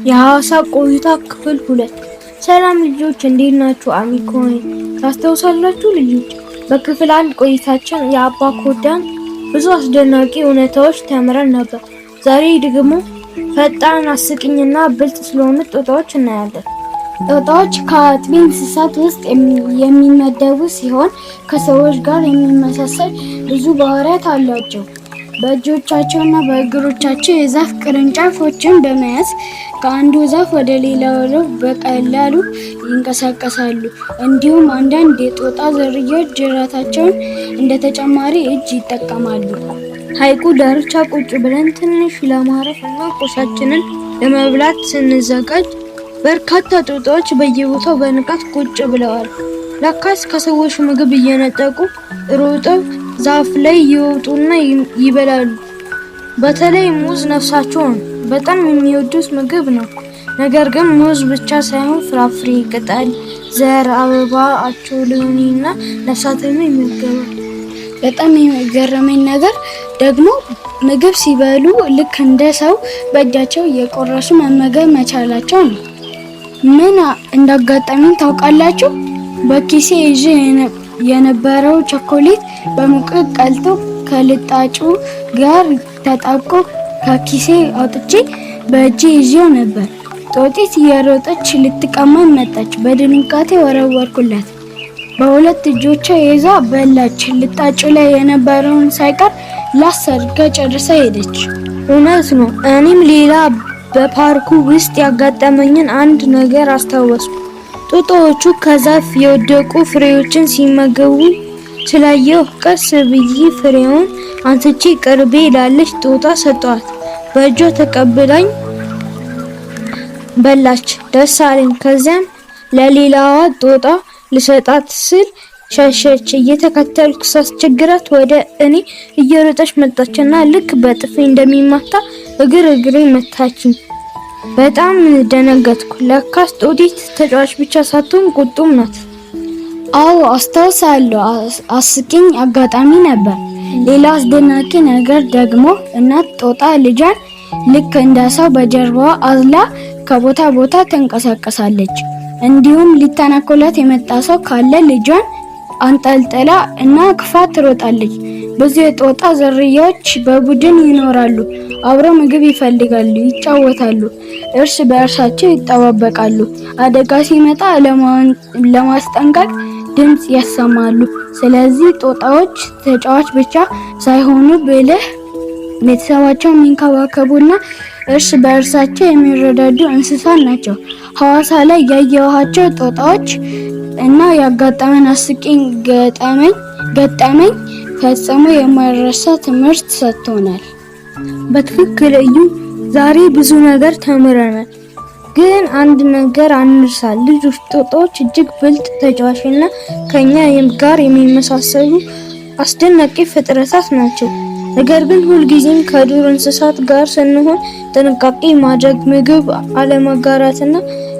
የሐዋሳ ቆይታ ክፍል 2። ሰላም ልጆች እንዴት ናችሁ? አሚኮ ነኝ። ታስታውሳላችሁ ልጆች በክፍል 1 ቆይታችን የአባ ኮዳን ብዙ አስደናቂ እውነታዎች ተምረን ነበር። ዛሬ ደግሞ ፈጣን፣ አስቂኝና ብልጥ ስለሆኑ ጦጣዎች እናያለን። ጦጣዎች ከአጥቢ እንስሳት ውስጥ የሚመደቡ ሲሆን ከሰዎች ጋር የሚመሳሰል ብዙ ባህሪያት አላቸው። በእጆቻቸውና በእግሮቻቸው የዛፍ ቅርንጫፎችን በመያዝ ከአንዱ ዛፍ ወደ ሌላው ዛፍ በቀላሉ ይንቀሳቀሳሉ። እንዲሁም አንዳንድ የጦጣ ዝርያዎች ጅራታቸውን እንደ ተጨማሪ እጅ ይጠቀማሉ። ሐይቁ ዳርቻ ቁጭ ብለን ትንሽ ለማረፍ እና ቁርሳችንን ለመብላት ስንዘጋጅ በርካታ ጦጣዎች በየቦታው በንቃት ቁጭ ብለዋል። ለካስ ከሰዎች ምግብ እየነጠቁ ሮጠው ዛፍ ላይ ይወጡና ይበላሉ። በተለይ ሙዝ ነፍሳቸው ነው። በጣም የሚወዱት ምግብ ነው። ነገር ግን ሙዝ ብቻ ሳይሆን ፍራፍሬ፣ ቅጠል፣ ዘር፣ አበባ፣ አቾሎኒና ነፍሳትም ይመገባሉ። በጣም የሚገርመኝ ነገር ደግሞ ምግብ ሲበሉ ልክ እንደ ሰው በእጃቸው እየቆረሱ መመገብ መቻላቸው ነው። ምን እንዳጋጠመኝ ታውቃላችሁ? በኪሴ ይዤ የነበረው ቸኮሌት በሙቀት ቀልጦ ከልጣጩ ጋር ተጣብቆ ከኪሴ አውጥቼ በእጄ ይዤው ነበር። ጦጢት እየሮጠች ልትቀማኝ መጣች። በድንጋጤ ወረወርኩላት። በሁለት እጆቿ ይዛ በላች። ልጣጩ ላይ የነበረውን ሳይቀር ላስ አድርጋ ጨርሳ ሄደች። እውነት ነው። እኔም ሌላ በፓርኩ ውስጥ ያጋጠመኝን አንድ ነገር አስታወስኩ። ጦጣዎቹ ከዛፍ የወደቁ ፍሬዎችን ሲመገቡ ስላየሁ ቀስ ብዬ ፍሬውን አንስቼ ቅርቤ ላለች ጦጣ ሰጠኋት። በእጇ ተቀብላኝ በላች። ደስ አለኝ። ከዚያም ለሌላዋ ጦጣ ልሰጣት ስል ሸሸች። እየተከተልኩ ሳስቸግራት ወደ እኔ እየሮጠች መጣችና ልክ በጥፊ እንደሚማታ እግሬ መታችኝ። በጣም ደነገጥኩ። ለካስ ጦጢት ተጫዋች ብቻ ሳትሆን ቁጡም ናት። አዎ አስታውሳለሁ። አስቂኝ አጋጣሚ ነበር። ሌላ አስደናቂ ነገር ደግሞ እናት ጦጣ ልጇን ልክ እንደ ሰው በጀርባዋ አዝላ ከቦታ ቦታ ተንቀሳቀሳለች። እንዲሁም ሊተናኮላት የመጣ ሰው ካለ ልጇን አንጠልጥላ እና አቅፋ ትሮጣለች። ብዙ የጦጣ ዝርያዎች በቡድን ይኖራሉ። አብረው ምግብ ይፈልጋሉ፣ ይጫወታሉ፣ እርስ በእርሳቸው ይጠባበቃሉ። አደጋ ሲመጣ ለማስጠንቀቅ ድምጽ ያሰማሉ። ስለዚህ ጦጣዎች ተጫዋች ብቻ ሳይሆኑ ብልህ፣ ቤተሰባቸውን የሚንከባከቡና እርስ በእርሳቸው የሚረዳዱ እንስሳት ናቸው። ሐዋሳ ላይ ያየኋቸው ጦጣዎች እና ያጋጠመን አስቂኝ ገጠመኝ ፈጽሞ የማይረሳ ትምህርት ሰጥቶናል። በትክክል እዩ። ዛሬ ብዙ ነገር ተምረናል። ግን አንድ ነገር አንርሳ ልጆች፣ ጦጣዎች እጅግ ብልጥ፣ ተጫዋችና ከኛ ጋር የሚመሳሰሉ አስደናቂ ፍጥረታት ናቸው። ነገር ግን ሁልጊዜም ከዱር እንስሳት ጋር ስንሆን ጥንቃቄ ማድረግ፣ ምግብ አለመጋራትና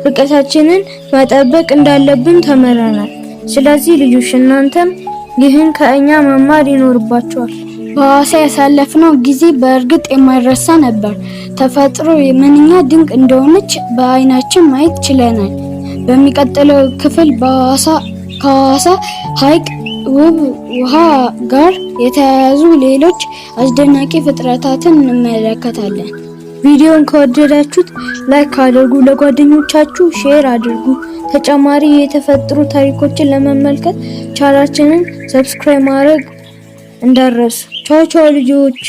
ርቀታችንን መጠበቅ እንዳለብን ተምረናል። ስለዚህ ልጆች እናንተም ይህን ከእኛ መማር ይኖርባችኋል። በሐዋሳ ያሳለፍነው ጊዜ በእርግጥ የማይረሳ ነበር። ተፈጥሮ ምንኛ ድንቅ እንደሆነች በአይናችን ማየት ችለናል። በሚቀጥለው ክፍል ከሐዋሳ ሐይቅ ውብ ውሃ ጋር የተያያዙ ሌሎች አስደናቂ ፍጥረታትን እንመለከታለን። ቪዲዮን ከወደዳችሁት ላይክ አድርጉ፣ ለጓደኞቻችሁ ሼር አድርጉ። ተጨማሪ የተፈጥሮ ታሪኮችን ለመመልከት ቻናላችንን ሰብስክራይብ ማድረግ እንዳትረሱ። ቻው ቻው ልጆች።